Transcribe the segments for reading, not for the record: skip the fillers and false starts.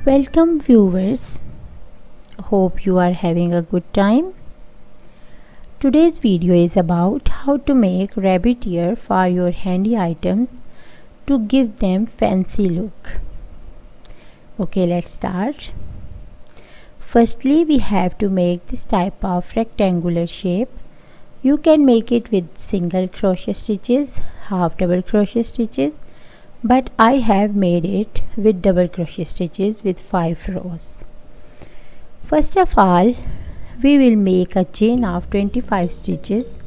Welcome viewers, hope you are having a good time. Today's video is about how to make rabbit ear for your handy items to give them fancy look. Okay, let's start. Firstly, we have to make this type of rectangular shape. You can make it with single crochet stitches, half double crochet stitches, but I have made it with double crochet stitches with 5 rows. First of all, we will make a chain of 25 stitches.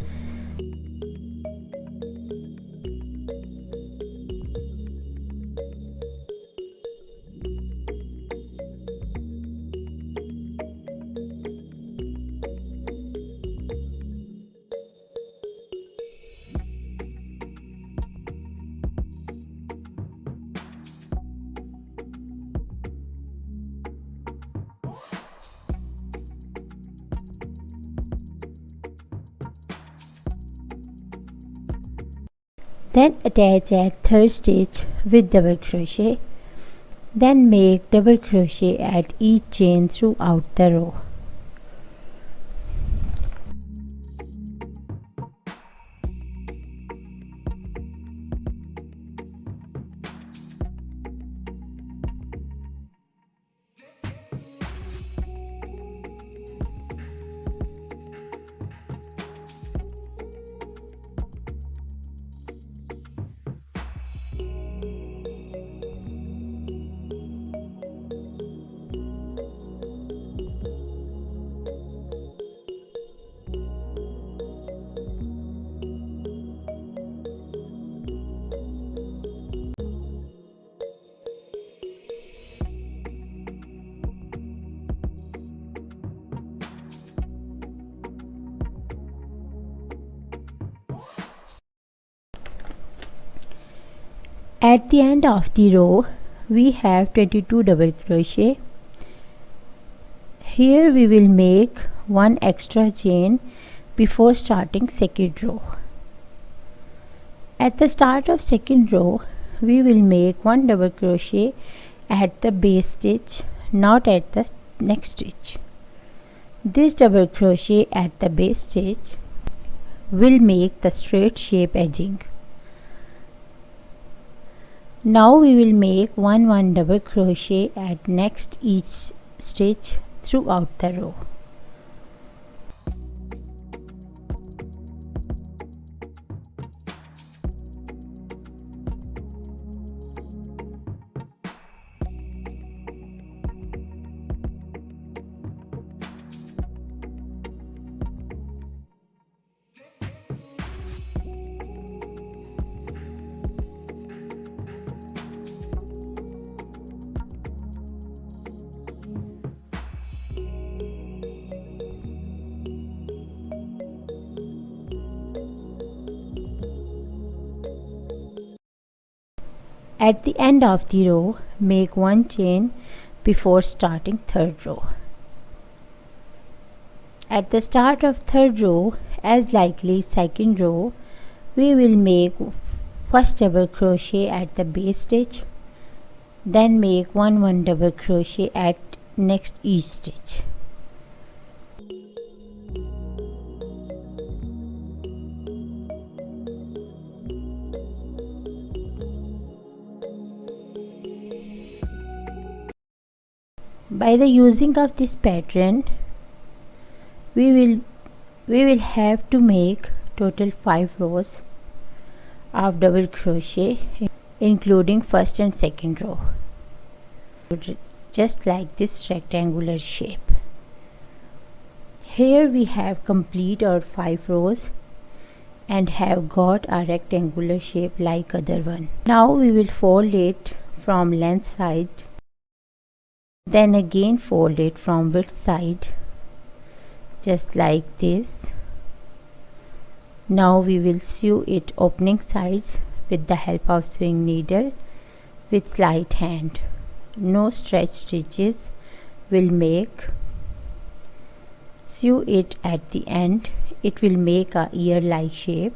Then attach at third stitch with double crochet. Then make double crochet at each chain throughout the row. At the end of the row, we have 22 double crochet. Here we will make one extra chain before starting second row. At the start of second row, we will make one double crochet at the base stitch, not at the next stitch. This double crochet at the base stitch will make the straight shape edging. Now we will make one double crochet at next each stitch throughout the row. At the end of the row, make one chain before starting third row. At the start of third row, as likely second row, we will make first double crochet at the base stitch, then make one double crochet at next each stitch. By the using of this pattern, we will have to make total 5 rows of double crochet, including first and second row, just like this rectangular shape. Here we have complete our 5 rows and have got a rectangular shape like other one. Now we will fold it from length side, then again fold it from width side, just like this. Now we will sew it opening sides with the help of sewing needle with sleight hand. No stretch stitches will make. Sew it at the end. It will make a ear like shape.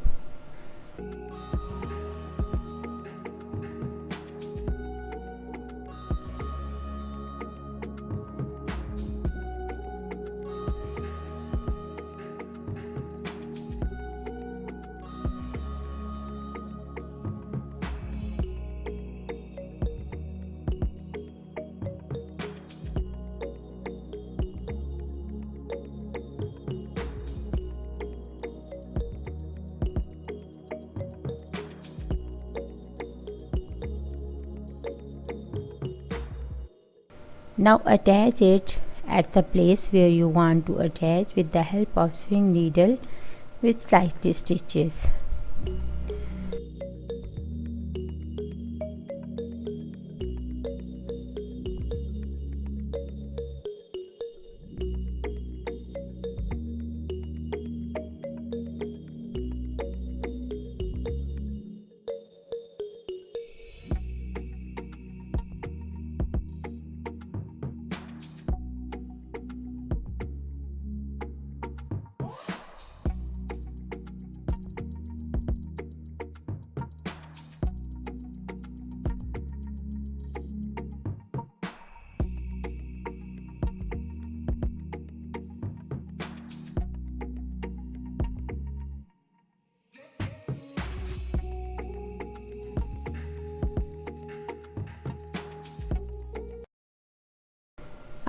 Now attach it at the place where you want to attach with the help of sewing needle with slightly stitches.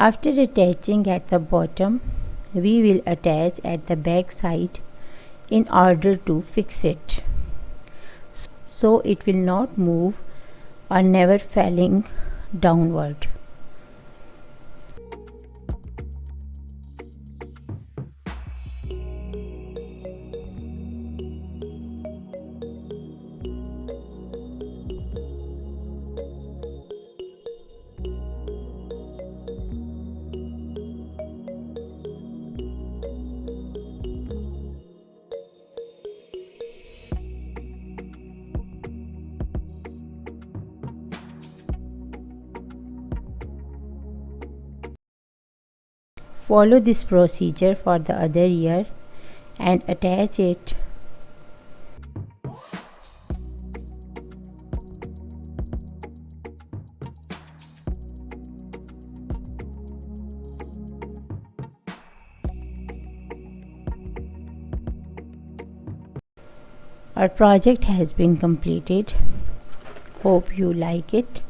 After attaching at the bottom, we will attach at the back side in order to fix it, so it will not move or never falling downward. Follow this procedure for the other ear and attach it. Our project has been completed. Hope you like it.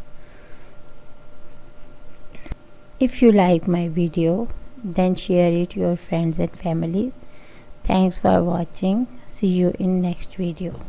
If you like my video, then share it to your friends and family. Thanks for watching. See you in next video.